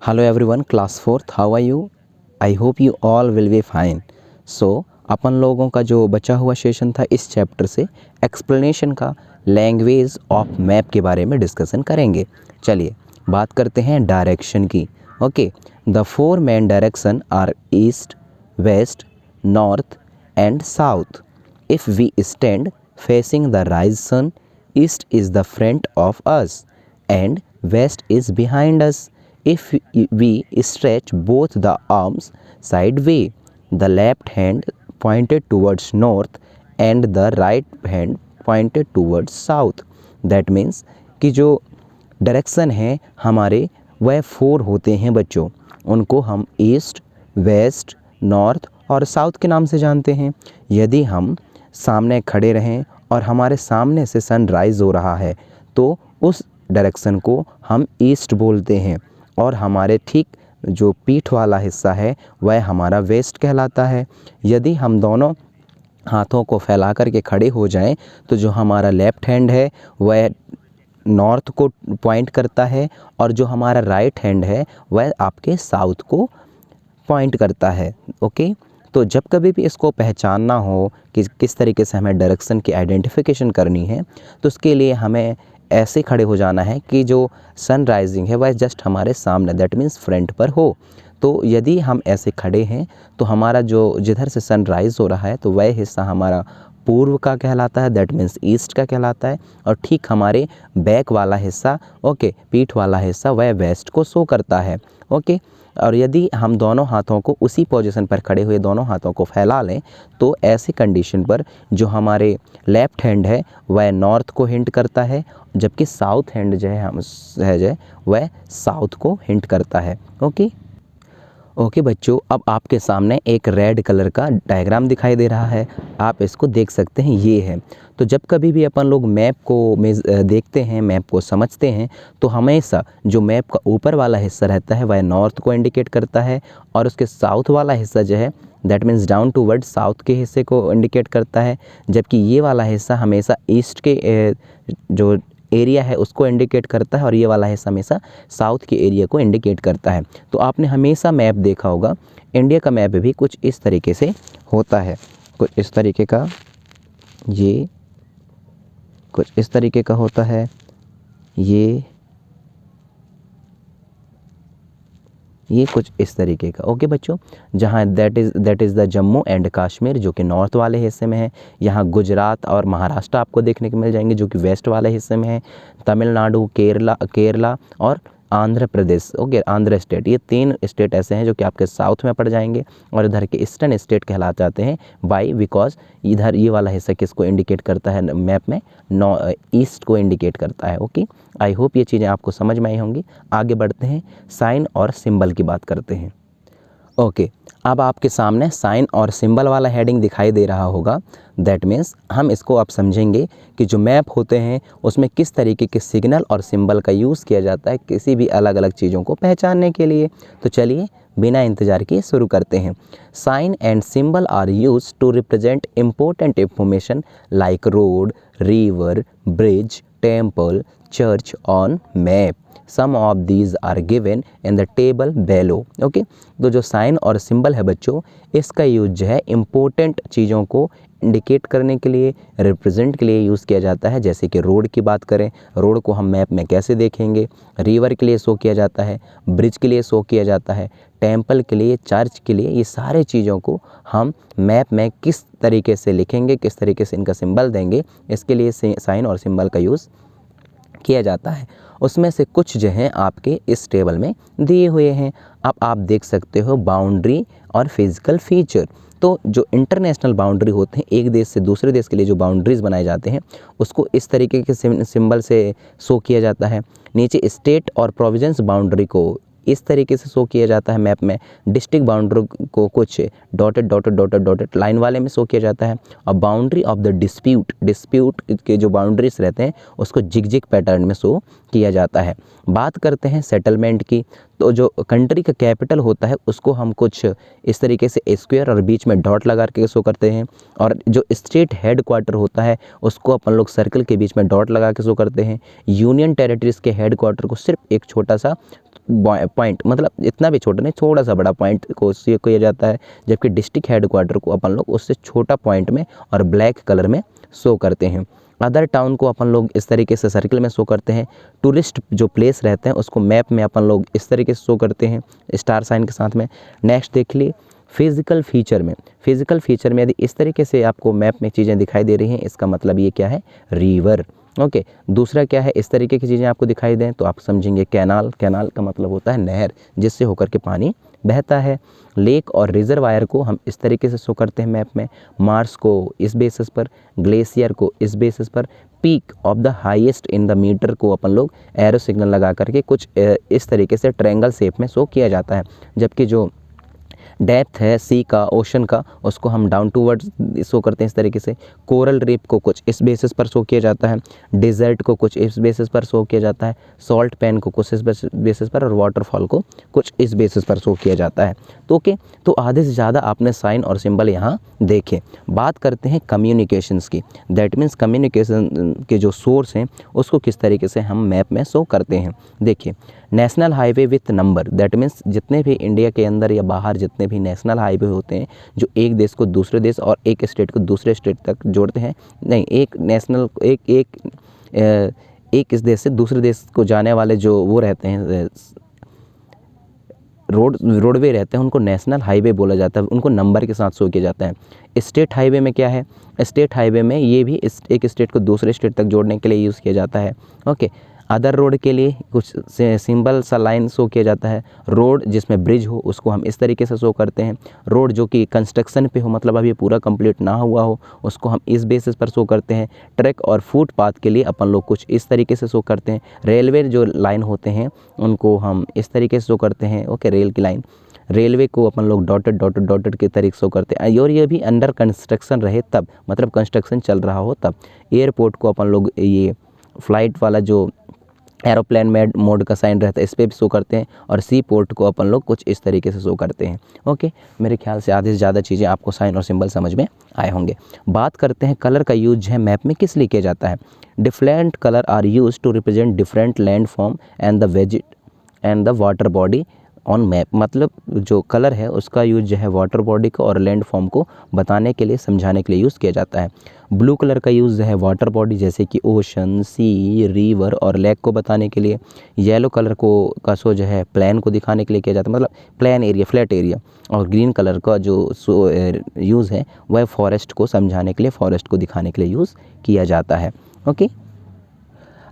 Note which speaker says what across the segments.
Speaker 1: Hello everyone, class 4th, how are you? I hope you all will be fine. So अपन लोगों का जो बचा हुआ सेशन था इस चैप्टर से एक्सप्लेनेशन का लैंग्वेज ऑफ मैप के बारे में डिस्कशन करेंगे। चलिए बात करते हैं डायरेक्शन की। Okay, the four main direction are east, west, north and south. If we stand facing the rise sun, east is the front of us and west is behind us. If we stretch both the arms sideways, the left hand pointed towards north and the right hand pointed towards south. That means कि जो direction है हमारे वह four होते हैं बच्चों। उनको हम ईस्ट, वेस्ट, नॉर्थ और साउथ के नाम से जानते हैं। यदि हम सामने खड़े रहें और हमारे सामने से सनराइज़ हो रहा है तो उस डायरेक्शन को हम ईस्ट बोलते हैं और हमारे ठीक जो पीठ वाला हिस्सा है वह हमारा वेस्ट कहलाता है। यदि हम दोनों हाथों को फैला कर के खड़े हो जाएं तो जो हमारा लेफ़्ट हैंड है वह नॉर्थ को पॉइंट करता है और जो हमारा राइट हैंड है वह आपके साउथ को पॉइंट करता है। ओके, तो जब कभी भी इसको पहचानना हो कि किस तरीके से हमें डायरेक्शन की आइडेंटिफिकेशन करनी है तो उसके लिए हमें ऐसे खड़े हो जाना है कि जो सन राइजिंग है वह जस्ट हमारे सामने, दैट मीन्स फ्रंट पर हो। तो यदि हम ऐसे खड़े हैं तो हमारा जो जिधर से सनराइज़ हो रहा है तो वह हिस्सा हमारा पूर्व का कहलाता है, दैट मीन्स ईस्ट का कहलाता है। और ठीक हमारे बैक वाला हिस्सा, ओके, पीठ वाला हिस्सा वह वेस्ट को शो करता है। ओके, और यदि हम दोनों हाथों को उसी पोजीशन पर खड़े हुए दोनों हाथों को फैला लें तो ऐसी कंडीशन पर जो हमारे लेफ़्ट हैंड है वह नॉर्थ को हिंट करता है, जबकि साउथ हैंड जो है वह साउथ को हिंट करता है। ओके बच्चों, अब आपके सामने एक रेड कलर का डायग्राम दिखाई दे रहा है, आप इसको देख सकते हैं, ये है। तो जब कभी भी अपन लोग मैप को देखते हैं, मैप को समझते हैं तो हमेशा जो मैप का ऊपर वाला हिस्सा रहता है वह नॉर्थ को इंडिकेट करता है और उसके साउथ वाला हिस्सा जो है that means down toward south के हिस्से को इंडिकेट करता है, जबकि ये वाला हिस्सा हमेशा ईस्ट के जो एरिया है उसको इंडिकेट करता है और ये वाला हिस्सा हमेशा साउथ के एरिया को इंडिकेट करता है। तो आपने हमेशा मैप देखा होगा, इंडिया का मैप भी कुछ इस तरीके से होता है, कुछ इस तरीके का, ये कुछ इस तरीके का होता है, ये कुछ इस तरीके का। ओके बच्चों, जहाँ that is the Jammu and Kashmir जो कि नॉर्थ वाले हिस्से में है। यहाँ गुजरात और महाराष्ट्र आपको देखने को मिल जाएंगे जो कि वेस्ट वाले हिस्से में है। तमिलनाडु, केरला और आंध्र प्रदेश, ओके, आंध्र स्टेट, ये तीन स्टेट ऐसे हैं जो कि आपके साउथ में पड़ जाएंगे और इधर के ईस्टर्न स्टेट कहलाते जाते हैं बाई बिकॉज इधर ये वाला हिस्सा किसको इंडिकेट करता है मैप में, ईस्ट को इंडिकेट करता है। ओके, आई होप ये चीज़ें आपको समझ में आई होंगी। आगे बढ़ते हैं, साइन और सिंबल की बात करते हैं। ओके, अब आपके सामने साइन और सिंबल वाला हेडिंग दिखाई दे रहा होगा, दैट मीन्स हम इसको अब समझेंगे कि जो मैप होते हैं उसमें किस तरीके के सिग्नल और सिंबल का यूज़ किया जाता है किसी भी अलग अलग चीज़ों को पहचानने के लिए। तो चलिए बिना इंतज़ार किए शुरू करते हैं। Sign and symbol are use to represent important information like road, river, bridge, temple, church on map. Some of these are given in the table below. Okay, तो जो साइन और सिंबल है बच्चों, इसका यूज जो है इम्पोर्टेंट चीज़ों को इंडिकेट करने के लिए, रिप्रेजेंट के लिए यूज़ किया जाता है। जैसे कि रोड की बात करें, रोड को हम मैप में कैसे देखेंगे, रिवर के लिए शो किया जाता है, ब्रिज के लिए शो किया जाता है, टेम्पल के लिए, चर्च के लिए, ये सारे चीज़ों को हम मैप में किस तरीके से लिखेंगे, किस तरीके से इनका सिंबल देंगे, इसके लिए साइन और सिंबल का यूज़ किया जाता है। उसमें से कुछ जो हैं आपके इस टेबल में दिए हुए हैं। अब आप देख सकते हो बाउंड्री और फिजिकल फीचर। तो जो इंटरनेशनल बाउंड्री होते हैं, एक देश से दूसरे देश के लिए जो बाउंड्रीज़ बनाए जाते हैं उसको इस तरीके के सिंबल से शो किया जाता है। नीचे स्टेट और प्रोविंस बाउंड्री को इस तरीके से शो किया जाता है मैप में। डिस्ट्रिक्ट बाउंड्री को कुछ डॉटेड लाइन वाले में शो किया जाता है। और बाउंड्री ऑफ द डिस्प्यूट के जो बाउंड्रीज रहते हैं उसको जिग पैटर्न में शो किया जाता है। बात करते हैं सेटलमेंट की, तो जो कंट्री का कैपिटल होता है उसको हम कुछ इस तरीके से स्क्वायर और बीच में डॉट लगा के शो करते हैं। और जो स्टेट हेड क्वार्टर होता है उसको अपन लोग सर्कल के बीच में डॉट लगा के शो करते हैं। यूनियन टेरिटरीज़ के हेड क्वार्टर को सिर्फ एक छोटा सा पॉइंट, मतलब इतना भी छोटा नहीं, थोड़ा सा बड़ा पॉइंट को शो किया जाता है, जबकि डिस्ट्रिक्ट हेडक्वार्टर को अपन लोग उससे छोटा पॉइंट में और ब्लैक कलर में शो करते हैं। अदर टाउन को अपन लोग इस तरीके से सर्कल में शो करते हैं। टूरिस्ट जो प्लेस रहते हैं उसको मैप में अपन लोग इस तरीके से शो करते हैं स्टार साइन के साथ में। नेक्स्ट देख लिए फिज़िकल फीचर में, फिज़िकल फीचर में यदि इस तरीके से आपको मैप में चीज़ें दिखाई दे रही हैं, इसका मतलब ये क्या है, रिवर। ओके, दूसरा क्या है, इस तरीके की चीज़ें आपको दिखाई दें तो आप समझेंगे कैनाल, कैनाल का मतलब होता है नहर जिससे होकर के पानी बहता है। लेक और रिजर्वायर को हम इस तरीके से शो करते हैं मैप में। मार्स को इस बेसिस पर, ग्लेशियर को इस बेसिस पर, peak of the highest in the meter को अपन लोग एरो सिग्नल लगा करके कुछ इस तरीके से ट्रायंगल शेप में शो किया जाता है। जबकि जो डेप्थ है सी का, ओशन का, उसको हम डाउन टू वर्ड्स शो करते हैं इस तरीके से। कोरल रीफ को कुछ इस बेसिस पर शो किया जाता है, डिज़र्ट को कुछ इस बेसिस पर शो किया जाता है, सॉल्ट पैन को कुछ इस बेसिस पर, और वाटरफॉल को कुछ इस बेसिस पर शो किया जाता है। तो ओके, तो आधे से ज़्यादा आपने साइन और सिंबल यहाँ देखे। बात करते हैं कम्युनिकेशंस की, दैट मीन्स कम्युनिकेशन के जो सोर्स हैं उसको किस तरीके से हम मैप में शो करते हैं। देखिए, national highway with number, that means जितने भी इंडिया के अंदर या बाहर जितने भी नेशनल हाईवे होते हैं जो एक देश को दूसरे देश और एक स्टेट को दूसरे स्टेट तक जोड़ते हैं, नहीं, एक नेशनल एक इस देश से दूसरे देश को जाने वाले जो वो रहते हैं रोडवे रहते हैं, उनको नेशनल हाईवे बोला जाता है, उनको नंबर के साथ शो किया जाता है। स्टेट हाईवे में क्या है, स्टेट हाईवे में ये भी एक स्टेट को दूसरे स्टेट तक जोड़ने के लिए यूज़ किया जाता है। ओके, अदर रोड के लिए कुछ सिंबल सा लाइन शो किया जाता है। रोड जिसमें ब्रिज हो उसको हम इस तरीके से शो करते हैं। रोड जो कि कंस्ट्रक्शन पे हो, मतलब अभी पूरा कंप्लीट ना हुआ हो, उसको हम इस बेसिस पर शो करते हैं। ट्रैक और फुटपाथ के लिए अपन लोग कुछ इस तरीके से शो करते हैं। रेलवे जो लाइन होते हैं उनको हम इस तरीके से शो करते हैं। ओके, रेल की लाइन, रेलवे को अपन लोग डॉटेड के तरीके से करते हैं, और ये भी अंडर कंस्ट्रक्शन रहे तब, मतलब कंस्ट्रक्शन चल रहा हो तब। एयरपोर्ट को अपन लोग ये फ्लाइट वाला जो एरोप्लेन मोड का साइन रहता है इस पर भी शो करते हैं, और सी पोर्ट को अपन लोग कुछ इस तरीके से शो करते हैं। ओके, मेरे ख्याल से आधे से ज़्यादा चीज़ें आपको साइन और सिंबल समझ में आए होंगे। बात करते हैं कलर का यूज है मैप में किस लिए किया जाता है। Different colour are use to represent different land form and the water body on map, मतलब जो कलर है उसका यूज जो है वाटर बॉडी को और लैंड फॉर्म को बताने के लिए, समझाने के लिए यूज़ किया जाता है। ब्लू कलर का यूज़ है वाटर बॉडी जैसे कि ओशन, सी, रिवर और लेक को बताने के लिए। येलो कलर का शो जो है प्लेन को दिखाने के लिए किया जाता है, मतलब प्लेन एरिया, फ्लैट एरिया। और ग्रीन कलर का जो यूज़ है वह फॉरेस्ट को समझाने के लिए, फॉरेस्ट को दिखाने के लिए यूज़ किया जाता है। ओके,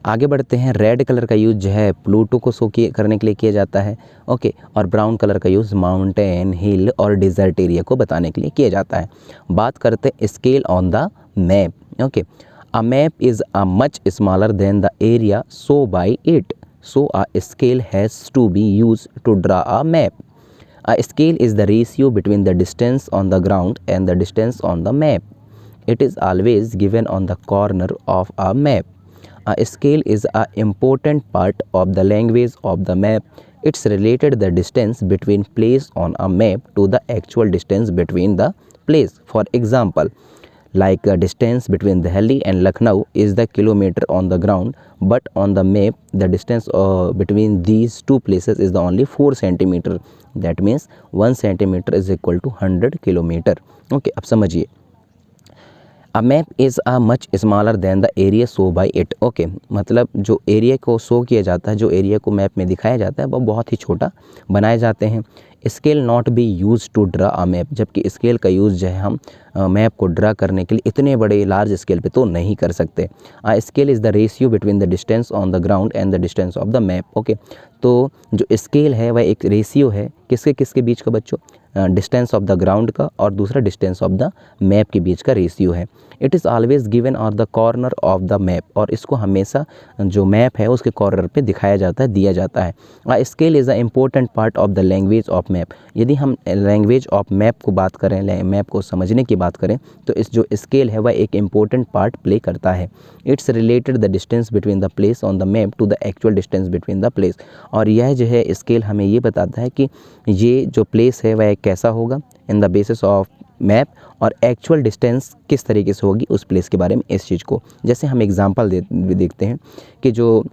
Speaker 1: आगे बढ़ते हैं। रेड कलर का यूज़ जो है प्लूटो को शो करने के लिए किया जाता है। ओके, और ब्राउन कलर का यूज़ माउंटेन, हिल और डिज़र्ट एरिया को बताने के लिए किया जाता है। बात करते हैं scale on the map. Okay, a map is a much smaller than the area so by it, so a scale has to be use to draw a map. A scale is the ratio between the distance on the ground and the distance on the map. It is always given on the corner of a map. A scale is an important part of the language of the map. It's related the distance between place on a map to the actual distance between the place. For example, like distance between Delhi and Lucknow is the kilometer on the ground, but on the map the distance between these two places is the only 4 centimeter. That means 1 centimeter is equal to 100 kilometer. Okay, अब समझिए, अ map is a much smaller than the area show by it. Okay, मतलब जो area को show किया जाता है, जो area को मैप में दिखाया जाता है वो बहुत ही छोटा बनाए जाते हैं। Scale not be use to draw a map, जबकि स्केल का यूज़ जो है हम मैप को ड्रा करने के लिए इतने बड़े लार्ज स्केल पे तो नहीं कर सकते। Scale is the ratio between the distance on the ground and the distance of the map. Okay, तो जो स्केल है वह एक रेशियो है किसके किसके बीच का बच्चों, डिस्टेंस ऑफ द ग्राउंड का और दूसरा डिस्टेंस ऑफ द मैप के बीच का रेशियो है। It is always given on the corner of the map, और इसको हमेशा जो मैप है उसके कॉर्नर पे दिखाया जाता है, दिया जाता है। A scale is a important part of the language of map. यदि हम लैंग्वेज ऑफ मैप को बात करें, मैप को समझने की बात करें, तो इस जो स्केल है वह एक इम्पोर्टेंट पार्ट प्ले करता है। It's related the distance between the place on the map to the actual distance between the place. और यह जो है स्केल हमें ये बताता है कि ये जो प्लेस है वह कैसा होगा in the basis of map, और एक्चुअल डिस्टेंस किस तरीके से होगी उस प्लेस के बारे में, इस चीज़ को। जैसे हम एग्जांपल देखते हैं कि जो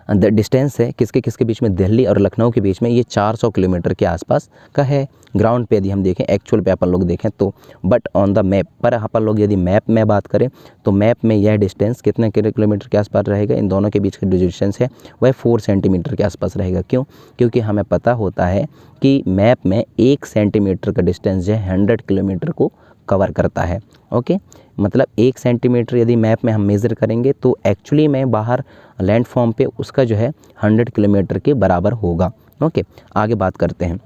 Speaker 1: द डिस्टेंस है किसके किसके बीच में, दिल्ली और लखनऊ के बीच में, ये 400 किलोमीटर के आसपास का है। ग्राउंड पे यदि हम देखें, एक्चुअल पे अपन लोग देखें तो, बट ऑन द मैप पर अपन लोग यदि मैप में बात करें तो मैप में यह डिस्टेंस कितने किलोमीटर के आसपास रहेगा, इन दोनों के बीच का जो डिस्टेंस है वह 4 सेंटीमीटर के आसपास रहेगा। क्यों? क्योंकि हमें पता होता है कि मैप में 1 सेंटीमीटर का डिस्टेंस जो है 100 किलोमीटर को कवर करता है। ओके, मतलब 1 सेंटीमीटर यदि मैप में हम मेज़र करेंगे तो एक्चुअली में बाहर लैंडफॉर्म पे उसका जो है 100 किलोमीटर के बराबर होगा। ओके, आगे बात करते हैं।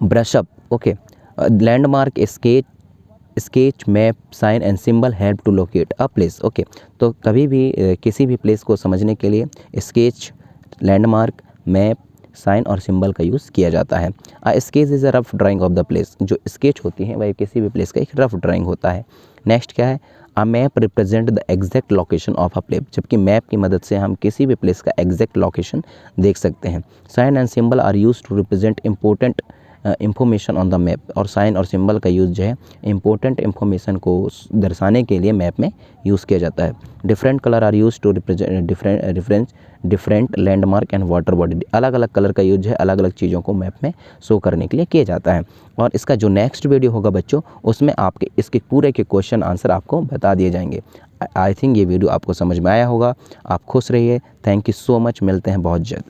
Speaker 1: Brush up, okay, landmark sketch map sign and symbol help to locate a place. Okay, तो कभी भी किसी भी प्लेस को समझने के लिए स्केच, लैंडमार्क, मैप, साइन और सिंबल का यूज़ किया जाता है। Sketch is a rough drying of the place, जो स्केच होती है वह किसी भी प्लेस का एक रफ ड्राइंग होता है। नेक्स्ट क्या है, a map represent the exact location of a place, जबकि मैप की मदद से हम किसी भी प्लेस का एग्जैक्ट लोकेशन देख सकते हैं। Sign and symbol are use to represent important information on the map, और साइन और सिंबल का यूज़ जो है इंपॉर्टेंट इंफॉर्मेशन को दर्शाने के लिए मैप में यूज़ किया जाता है। Different colour are use to represent different landmark and water body, अलग अलग कलर का यूज है अलग अलग चीज़ों को मैप में शो करने के लिए किया जाता है। और इसका जो नेक्स्ट वीडियो होगा बच्चों, उसमें आपके इसके पूरे के क्वेश्चन आंसर आपको बता दिए जाएंगे। आई थिंक ये वीडियो आपको समझ में आया होगा। आप खुश रहिए। थैंक यू सो मच, मिलते हैं बहुत जल्द।